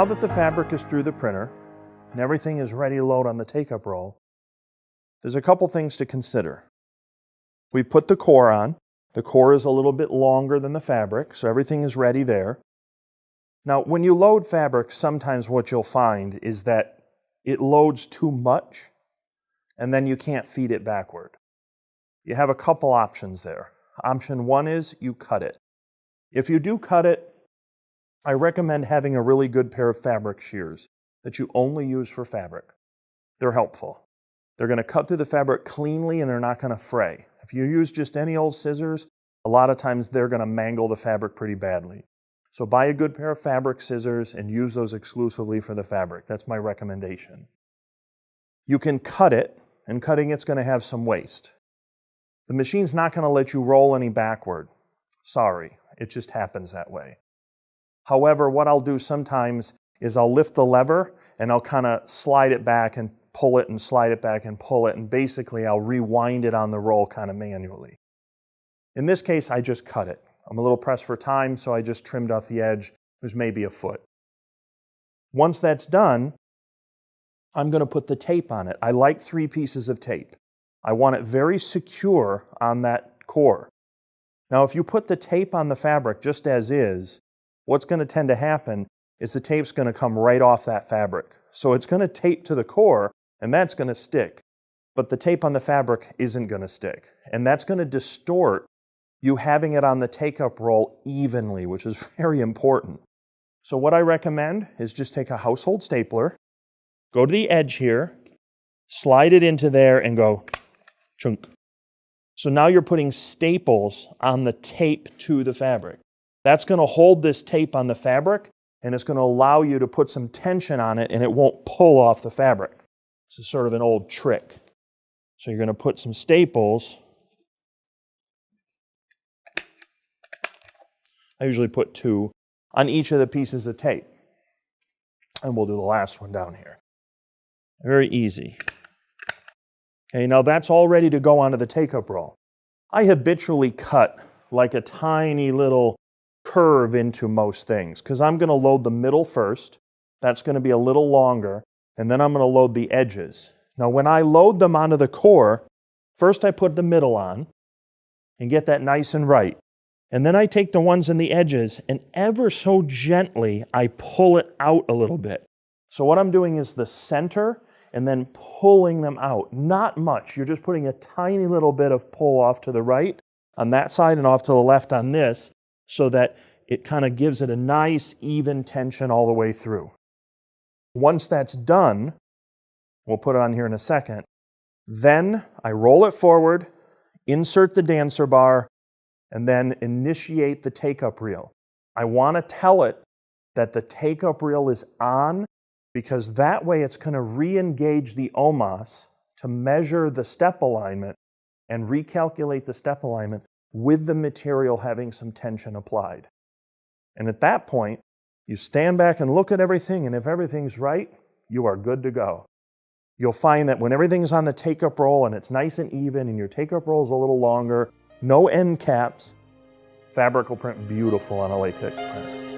now that the fabric is through the printer and everything is ready to load on the take-up roll, there's a couple things to consider. We put the core on. The core is a little bit longer than the fabric, so everything is ready there. Now, when you load fabric, sometimes what you'll find is that it loads too much, and then you can't feed it backward. You have a couple options there. Option one is you cut it. If you do cut it, I recommend having a really good pair of fabric shears that you only use for fabric. They're helpful. They're going to cut through the fabric cleanly and they're not going to fray. If you use just any old scissors, a lot of times they're going to mangle the fabric pretty badly. So buy a good pair of fabric scissors and use those exclusively for the fabric. That's my recommendation. You can cut it, and cutting it's going to have some waste. The machine's not going to let you roll any backward. Sorry, it just happens that way. However, what I'll do sometimes is I'll lift the lever and I'll kind of slide it back and pull it and slide it back and pull it, and basically I'll rewind it on the roll kind of manually. In this case, I just cut it. I'm a little pressed for time, so I just trimmed off the edge. It was maybe a foot. Once that's done, I'm going to put the tape on it. I like 3 pieces of tape. I want it very secure on that core. Now, if you put the tape on the fabric just as is, what's going to tend to happen is the tape's going to come right off that fabric. So it's going to tape to the core, and that's going to stick. But the tape on the fabric isn't going to stick. And that's going to distort you having it on the take-up roll evenly, which is very important. So what I recommend is just take a household stapler, go to the edge here, slide it into there, and go chunk. So now you're putting staples on the tape to the fabric. That's going to hold this tape on the fabric, and it's going to allow you to put some tension on it, and it won't pull off the fabric. This is sort of an old trick. So you're going to put some staples. I usually put 2 on each of the pieces of tape. And we'll do the last one down here. Very easy. Okay, now that's all ready to go onto the take-up roll. I habitually cut like a tiny little curve into most things because I'm going to load the middle first. That's going to be a little longer, and then I'm going to load the edges. Now when I load them onto the core, first I put the middle on and get that nice and right. And then I take the ones in the edges and ever so gently I pull it out a little bit. So what I'm doing is the center and then pulling them out. Not much. You're just putting a tiny little bit of pull off to the right on that side and off to the left on this so that it kind of gives it a nice even tension all the way through. Once that's done, we'll put it on here in a second, then I roll it forward, insert the dancer bar, and then initiate the take-up reel. I want to tell it that the take-up reel is on because that way it's going to re-engage the OMOS to measure the step alignment and recalculate the step alignment with the material having some tension applied. And at that point, you stand back and look at everything, and if everything's right, you are good to go. You'll find that when everything's on the take-up roll and it's nice and even and your take-up roll is a little longer, no end caps, fabric will print beautiful on a latex printer.